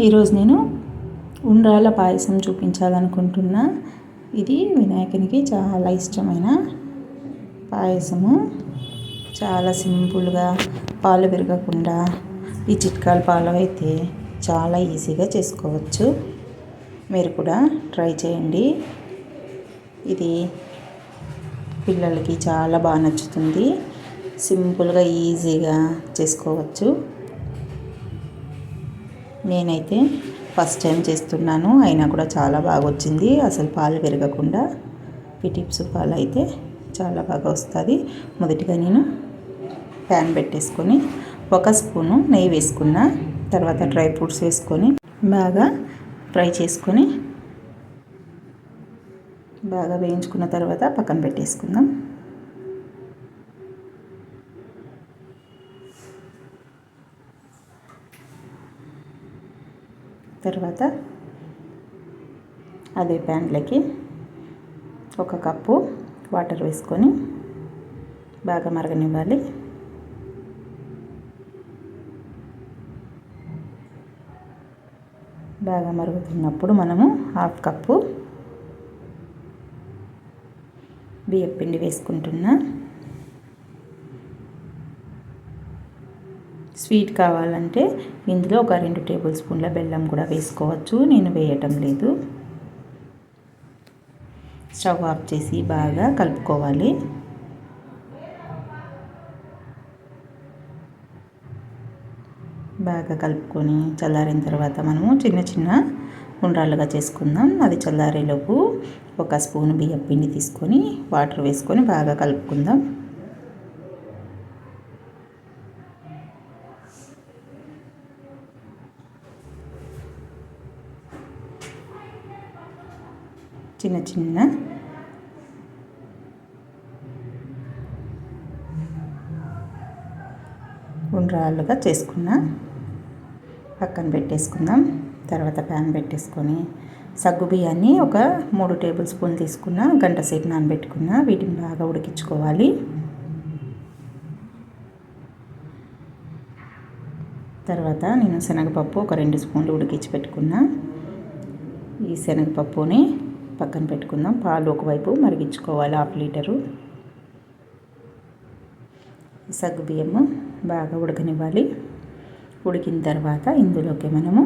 ఈరోజు నేను ఉండ్రాళ్ళ పాయసం చూపించాలనుకుంటున్నా. ఇది వినాయకునికి చాలా ఇష్టమైన పాయసము. చాలా సింపుల్గా, పాలు విరగకుండా ఈ చిట్కాలు ఫాలో అయితే చాలా ఈజీగా చేసుకోవచ్చు. మీరు కూడా ట్రై చేయండి. ఇది పిల్లలకి చాలా బాగా నచ్చుతుంది. సింపుల్గా ఈజీగా చేసుకోవచ్చు. నేనైతే ఫస్ట్ టైం చేస్తున్నాను, అయినా కూడా చాలా బాగా వచ్చింది. అసలు పాలు విరగకుండా ఈ టిప్స్ ఫాలో అయితే చాలా బాగా వస్తుంది. మొదటిగా నేను ప్యాన్ పెట్టేసుకొని 1 స్పూను నెయ్యి వేసుకున్న తర్వాత డ్రై ఫ్రూట్స్ వేసుకొని బాగా ఫ్రై చేసుకొని బాగా వేయించుకున్న తర్వాత పక్కన పెట్టేసుకుందాం. తర్వాత అదే ప్యాన్లోకి 1 కప్పు వాటర్ వేసుకొని బాగా మరగనివ్వాలి. బాగా మరుగుతున్నప్పుడు మనము 1/2 కప్పు బియ్యం పిండి వేసుకుంటున్నా. స్వీట్ కావాలంటే ఇందులో ఒక 2 టేబుల్ స్పూన్ల బెల్లం కూడా వేసుకోవచ్చు. నేను వేయటం లేదు. స్టవ్ ఆఫ్ చేసి బాగా కలుపుకోవాలి. బాగా కలుపుకొని చల్లారిన తర్వాత మనము చిన్న చిన్న ఉండ్రాళ్ళుగా చేసుకుందాం. అది చల్లారేలోపు 1 స్పూన్ బియ్యం పిండి తీసుకొని వాటర్ వేసుకొని బాగా కలుపుకుందాం. చిన్న చిన్న ఉండ్రాళ్ళుగా చేసుకున్న పక్కన పెట్టేసుకుందాం. తర్వాత ప్యాన్ పెట్టేసుకొని సగ్గు బియ్యాన్ని ఒక 3 టేబుల్ స్పూన్ తీసుకున్న, గంట సేపు నానబెట్టుకున్న. వీటిని బాగా ఉడికించుకోవాలి. తర్వాత నేను శనగపప్పు ఒక 2 స్పూన్లు ఉడికించి పెట్టుకున్న. ఈ శనగపప్పుని పక్కన పెట్టుకుందాం. పాలు ఒకవైపు మరిగించుకోవాలి 1/2 లీటరు. సగ్గు బియ్యము బాగా ఉడకనివ్వాలి. ఉడికిన తర్వాత ఇందులోకి మనము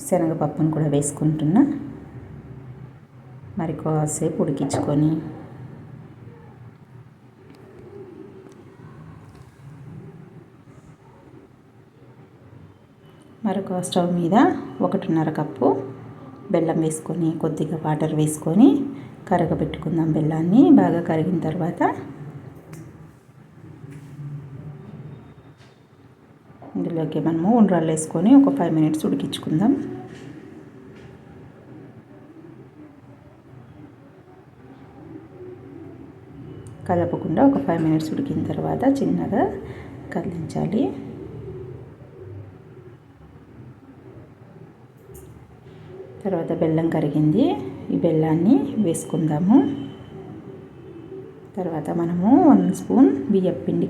శనగపప్పును కూడా వేసుకుంటున్నా. మరి కాసేపు ఉడికించుకొని మరొక స్టవ్ మీద 1.5 కప్పు బెల్లం వేసుకొని కొద్దిగా వాటర్ వేసుకొని కరగబెట్టుకుందాం. బెల్లాన్ని బాగా కరిగిన తర్వాత ఇందులోకి మనము ఉండ్రాళ్ళు వేసుకొని ఒక 5 మినిట్స్ ఉడికించుకుందాం. కలపకుండా ఒక 5 మినిట్స్ ఉడికిన తర్వాత చిన్నగా కదిలించాలి. తర్వాత బెల్లం కరిగింది. ఈ బెల్లాన్ని వేసుకుందాము. తర్వాత మనము 1 స్పూన్ బియ్యం పిండి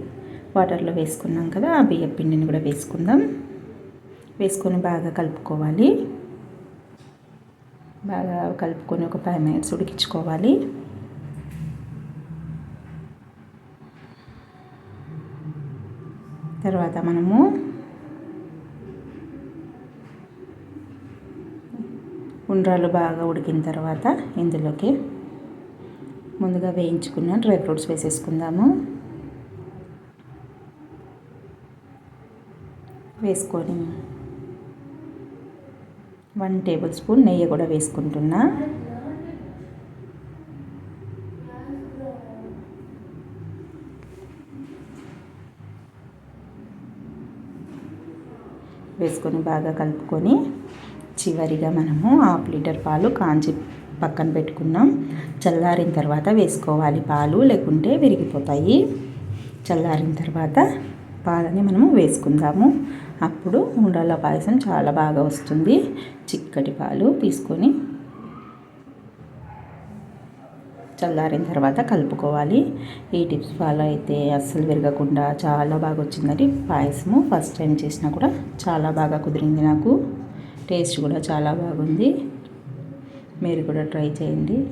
వాటర్లో వేసుకున్నాం కదా, ఆ బియ్యం పిండిని కూడా వేసుకుందాం. వేసుకొని బాగా కలుపుకోవాలి. బాగా కలుపుకొని ఒక 5 మినిట్స్ ఉడికించుకోవాలి. తర్వాత మనము ఉండ్రాళ్ళు బాగా ఉడికిన తర్వాత ఇందులోకి ముందుగా వేయించుకున్న డ్రై ఫ్రూట్స్ వేసేసుకుందాము. వేసుకొని 1 టేబుల్ స్పూన్ నెయ్యి కూడా వేసుకుంటున్నా. వేసుకొని బాగా కలుపుకొని చివరిగా మనము 1/2 లీటర్ పాలు కాంచి పక్కన పెట్టుకున్నాం. చల్లారిన తర్వాత వేసుకోవాలి పాలు, లేకుంటే విరిగిపోతాయి. చల్లారిన తర్వాత పాలని మనము వేసుకుందాము. అప్పుడు ఉండ్రాళ్ళ పాయసం చాలా బాగా వస్తుంది. చిక్కటి పాలు తీసుకొని చల్లారిన తర్వాత కలుపుకోవాలి. ఈ టిప్స్ ఫాలో అయితే అస్సలు విరగకుండా చాలా బాగా వచ్చిందండి పాయసము. ఫస్ట్ టైం చేసినా కూడా చాలా బాగా కుదిరింది నాకు. టేస్ట్ కూడా చాలా బాగుంది. మీరు కూడా ట్రై చేయండి.